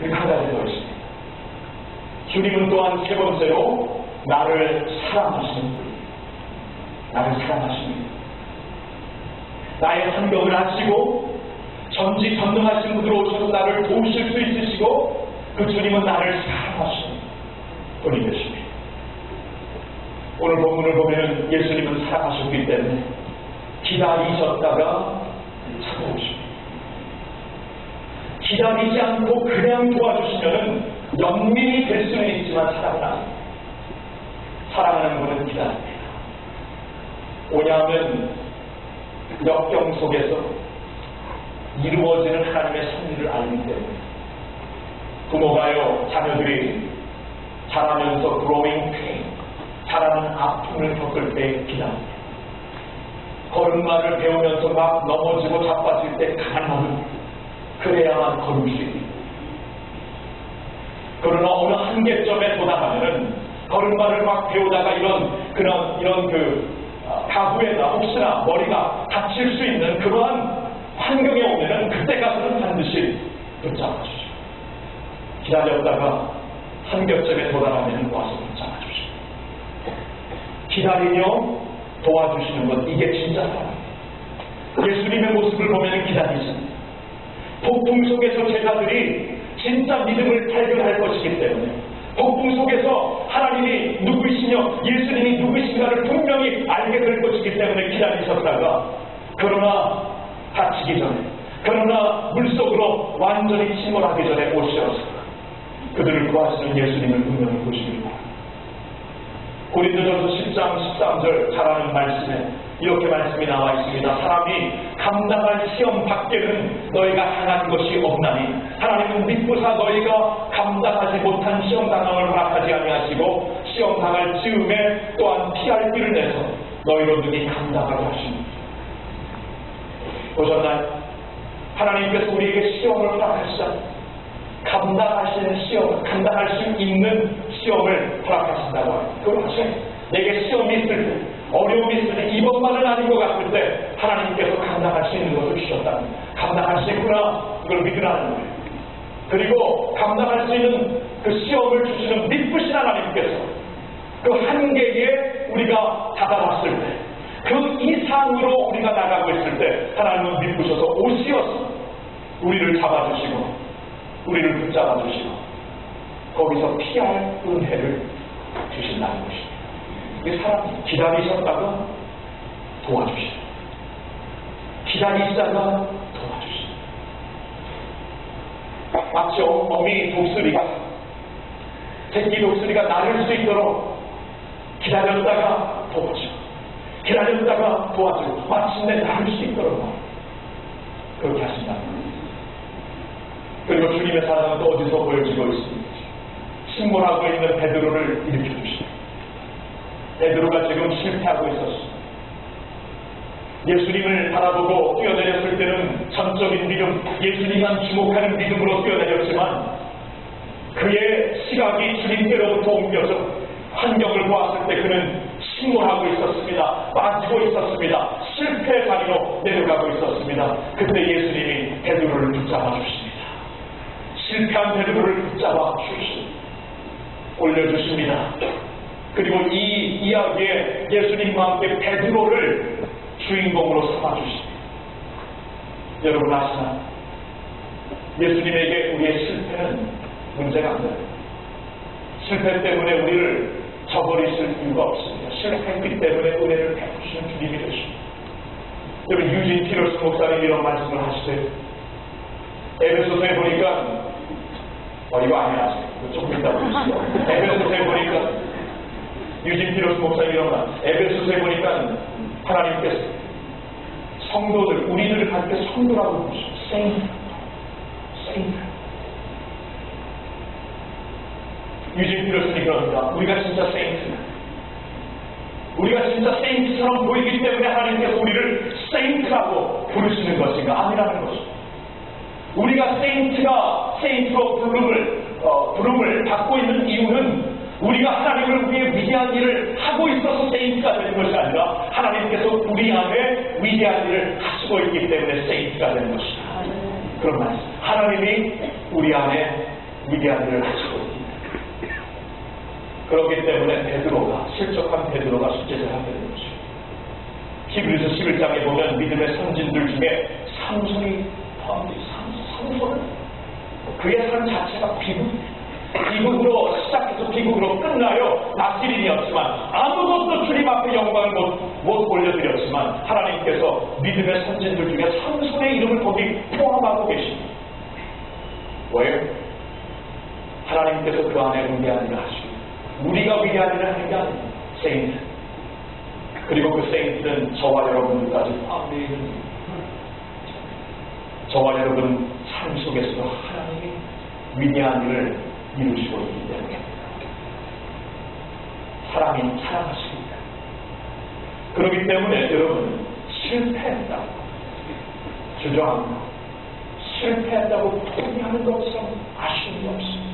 그리고 한 가지 더 있습니다. 주님은 또한 세 번째로 나를 사랑하시는 분. 나를 사랑하시는 분. 나의 환경을 아시고 전지전능하신 분으로 오셔서 나를 도우실 수 있으시고 그 주님은 나를 사랑하시는 분이 되십니다. 오늘 본문을 보면 예수님은 사랑하셨기 때문에 기다리셨다가 찾아오십니다. 기다리지 않고 그냥 도와주시면 연민이 될 수는 있지만 사랑은 아닙니다. 사랑하는 분은 기다립니다. 왜냐하면 역경 속에서 이루어지는 하나님의 섭리를 알기 때문에 부모가요 자녀들이 자라면서 growing pain, 자라는 아픔을 겪을 때 기다립니다. 걸음마를 배우면서 막 넘어지고 자빠질 때 가만하면 그래야만 걸을 수 있습니다. 그러나 어느 한계점에 도달하면은 걸음마를 막 배우다가 이런 가구에다 혹시나 머리가 다칠 수 있는 그러한 환경에 오면은 그때 가서는 반드시 붙잡아 주시오. 기다렸다가 한계점에 도달하면은 와서 붙잡아 주시오. 기다리며 도와주시는 것, 이게 진짜 사랑입니다. 예수님의 모습을 보면은 기다리십니다. 폭풍 속에서 제자들이 진짜 믿음을 발견할 것이기 때문에 폭풍 속에서 하나님이 누구이시며 예수님이 누구이신가를 분명히 알게 될 것이기 때문에 기다리셨다가 그러나 다치기 전에 그러나 물속으로 완전히 침몰하기 전에 오셔서 그들을 구하시는 예수님을 분명히 보시길 바랍니다. 고린도전서 10장 13절 잘 아는 말씀에 이렇게 말씀이 나와 있습니다. 사람이 감당할 시험 밖에는 너희가 당한 것이 없나니 하나님은 믿고사 너희가 감당하지 못한 시험 당함을 허락하지 아니하시고 시험 당할 즈음에 또한 피할 길을 내서 너희로 능히 감당하게 하십니다. 보셨나요? 하나님께서 우리에게 시험을 허락하시잖아요. 감당하시는 시험, 감당할 수 있는 시험을 허락하신다고 합니다. 그걸 하셔요. 내게 시험이 있을 때, 어려움이 있을 때, 이것만은 아닌 것 같을 때 하나님께서 감당할 수 있는 것을 주셨다는 거예요. 감당할 수 있구나, 이걸 믿으라는 거예요. 그리고 감당할 수 있는 그 시험을 주시는 믿으신 하나님께서 그 한계에 우리가 다가왔을 때, 그 이상으로 우리가 나가고 있을 때 하나님은 믿으셔서 오시어서 우리를 잡아주시고 우리를 붙잡아 주시고 거기서 피할 은혜를 주신다는 것입니다. 이게 사람이 기다리셨다가 도와주시고 기다리시다가 도와주시고 마치 어미 독수리가 새끼 독수리가 나를 수 있도록 기다렸다가 도와주고 기다렸다가 도와주고 마침내 나를 수 있도록 그렇게 하신다는 겁니다. 그리고 주님의 사랑은 또 어디서 보여지고 있습니다. 침몰하고 있는 베드로를 일으켜주시고 베드로가 지금 실패하고 있었습니다. 예수님을 바라보고 뛰어내렸을 때는 전적인 믿음, 예수님만 주목하는 믿음으로 뛰어내렸지만 그의 시각이 주님께로부터 옮겨져 환경을 보았을 때 그는 침몰하고 있었습니다. 빠지고 있었습니다. 실패의 자리로 내려가고 있었습니다. 그때 예수님이 베드로를 붙잡아 주십니다. 실패한 베드로를 붙잡아 주십니다. 올려주십니다. 그리고 이 이야기에 예수님과 함께 베드로를 주인공으로 삼아주십니다. 여러분 아시나요? 예수님에게 우리의 실패는 문제가 안 돼요. 실패 때문에 우리를 저버리실 이유가 없습니다. 실패했기 때문에 은혜를 베푸시는 주님이 되십니다. 여러분 유진 피러스 목사님 이런 말씀을 하시대요. 에베소서에 보니까 이거 아니야. 조금 이따 보시죠. 에베소서에 보니까 유진 피러스 목사님 이런 말. 에베소서에 보니까 하나님께서 성도들, 우리들을 함께 성도라고 부르시죠. 세인트. 유진 피러스는 그럽니다. 우리가 진짜 세인트다. 우리가 진짜 세인트처럼 보이기 때문에 하나님께서 우리를 세인트라고 부르시는 것인가? 아니라는 것입니다. 우리가 세인트로 부름을 받고 있는 이유는 우리가 하나님을 위해 위대한 일을 하고 있어서 세인트가 되는 것이 아니라 하나님께서 우리 안에 위대한 일을 하시고 있기 때문에 세인트가 되는 것이다. 그런 말씀. 하나님이 우리 안에 위대한 일을 하시고 있습니다. 그렇기 때문에 베드로가, 실족한 베드로가 수제자가 되는 것이죠. 히브리서 11장에 보면 믿음의 선진들 중에 삼손이 포함되어 삼손은 그의 삶 자체가 비극으로 시작해서 비극으로 끝나요. 나시린이었지만 아무것도 주님 앞에 영광을 못 올려드렸지만 하나님께서 믿음의 선진들 중에 삼손의 이름을 거기 포함하고 계십니다. 왜요? 하나님께서 그 안에 위대한 일을 하시고 우리가 위대한 일을 하는 게 아닙니다. 세인트, 그리고 그 세인트는 저와 여러분들까지 포함되어 있는 저와 여러분 삶 속에서도 하나님이 위대한 일을 이루시고 있기 때문에 사랑이 사랑하십니다. 그렇기 때문에 여러분 실패했다고 주저하고 실패했다고 포기하는 것처럼 아쉬움이 없습니다.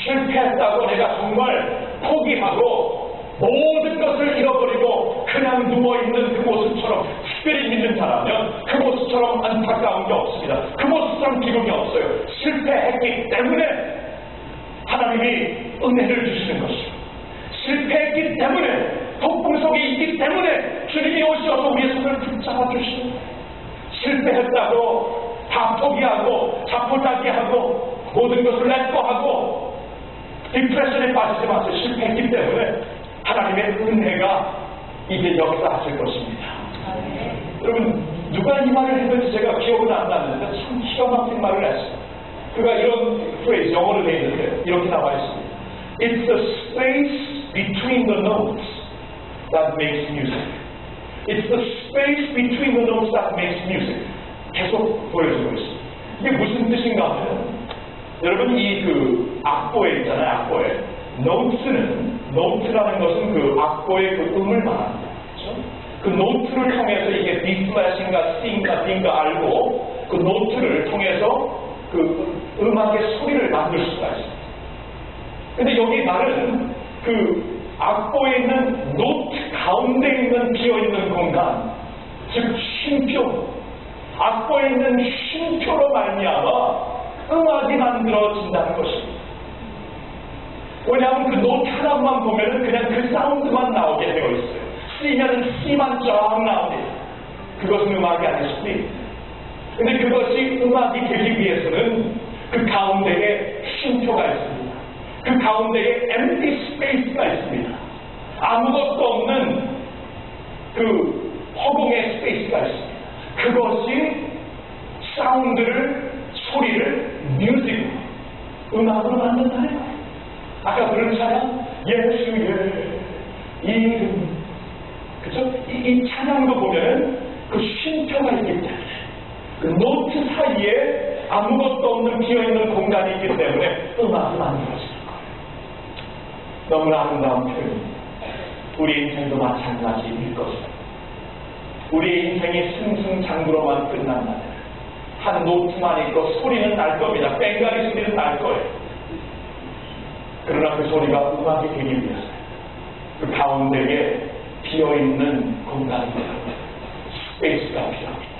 실패했다고 내가 정말 포기하고 모든 것을 잃어버리고 그냥 누워있는 그 모습처럼 특별히 믿는 사람은 그 모습처럼 안타까운 게 없습니다. 그 모습처럼 기쁨이 없어요. 실패했기 때문에 하나님이 은혜를 주시는 것이죠. 실패했기 때문에 폭풍 속에 있기 때문에 주님이 오셔서 우리의 손을 붙잡아 주시는 거예요. 실패했다고 다 포기하고 자포자기하고 모든 것을 내꺼하고 디프레션에 빠지지 마세요. 실패했기 때문에 하나님의 은혜가 이제 역사하실 것입니다. 여러분 누가 이 말을 했는지 제가 기억은 안 나는데 참 기가 막힌 말을 했어요. 그가 이런 프레이즈 영어로 되어 있는데 이렇게 나와 있습니다. It's the space between the notes that makes music. It's the space between the notes that makes music. 계속 보여주고 있습니다. 이게 무슨 뜻인가 하면 여러분 이 그 악보에 있잖아요. 악보에 노트라는 것은 그 악보의 그 음을 말합니다. 그렇죠? 그 노트를 통해서 이게 B 플랫인가 C인가 D인가 알고 그 노트를 통해서 그 음악의 소리를 만들 수가 있습니다. 근데 여기 말은 그 악보에 있는 노트 가운데 있는 비어있는 공간, 즉 쉼표, 악보에 있는 쉼표로 말미암아 음악이 만들어진다는 것입니다. 왜냐하면 그 노트 하나만 보면은 그냥 그 사운드만 나오게 되어 있어요. C면은 C만 쫙 나옵니다. 그것은 음악이 아닐 수도 있습니다. 근데 그것이 음악이 되기 위해서는 그 가운데에 쉼표가 있습니다. 그 가운데에 empty space가 있습니다. 아무것도 없는 그 허공의 스페이스가 있습니다. 그것이 사운드를, 소리를 뮤직으로, 음악으로 만든다는 거예요. 아까 부른 찬양, 예수의 이름. 그쵸? 이 찬양도 보면은 그 쉼표가 있기 때문에, 그 노트 사이에 아무것도 없는 비어있는 공간이 있기 때문에 음악이 만들어지는 거예요. 너무나 아름다운 표현입니다. 우리 인생도 마찬가지일 것입니다. 우리 인생이 승승장구로만 끝난다면 한 노트만 있고 소리는 날 겁니다. 뺑가리 소리는 날 거예요. 그러나 그 소리가 음악이 되기 위해서 그 가운데에 비어있는 공간이 필요합니다. 스페이스가 필요합니다.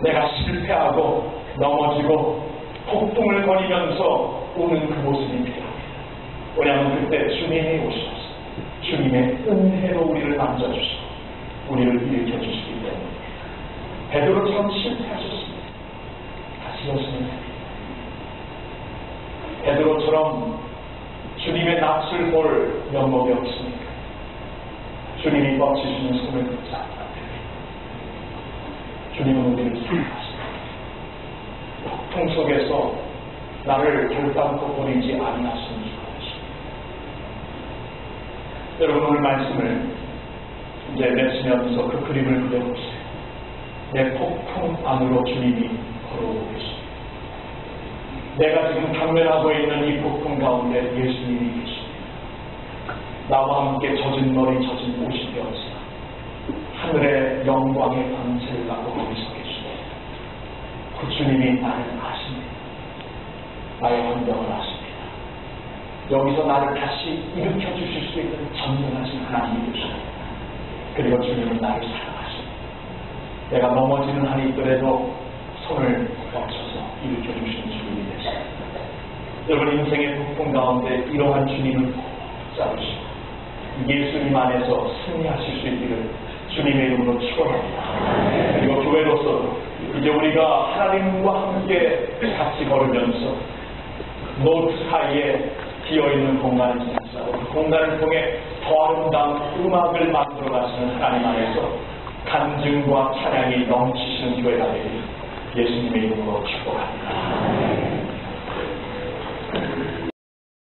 내가 실패하고 넘어지고 폭풍을 거리면서 우는 그 모습이 필요합니다. 왜냐하면 그때 주님이 오셔서 주님의 은혜로 우리를 만져주시고 우리를 일으켜주시기 때문입니다. 베드로처럼 실패하셨습니다. 다시 오시면 됩니다. 베드로처럼 주님의 낯을 볼 면목이 없습니까? 주님이 뻗치시는 손을 붙잡고 주님은 우리를 사랑하십니다. 폭풍 속에서 나를 결단코 버리지 아니하시는 줄 아십니다. 여러분 오늘 말씀을 이제 맺으면서 그 그림을 그려보세요. 내 폭풍 안으로 주님이 걸어오고 계십니다. 내가 지금 당면하고 있는 이 폭풍 가운데 예수님이 계십니다. 나와 함께 젖은 머리 젖은 옷이 되어서 하늘의 영광의 광채를 갖고 거기서 계십니다. 그 주님이 나를 아십니다. 나의 환경을 아십니다. 여기서 나를 다시 일으켜 주실 수 있는 전능하신 하나님이 계십니다. 그리고 주님은 나를 사랑하십니다. 내가 넘어지는 한이 있더라도 손을 뻗쳐서 일으켜 주시는 주님이 되십니다. 여러분 인생의 폭풍 가운데 이러한 주님을 붙잡으시고 예수님 안에서 승리하실 수 있기를 주님의 이름으로 축원합니다. 그리고 교회로서 이제 우리가 하나님과 함께 같이 걸으면서 노트 사이에 비어있는 공간을 찾아서 그 공간을 통해 더 아름다운 음악을 만들어 가시는 하나님 안에서 간증과 찬양이 넘치시는 교회가 되기를 예수님의 이름으로 축복합니다.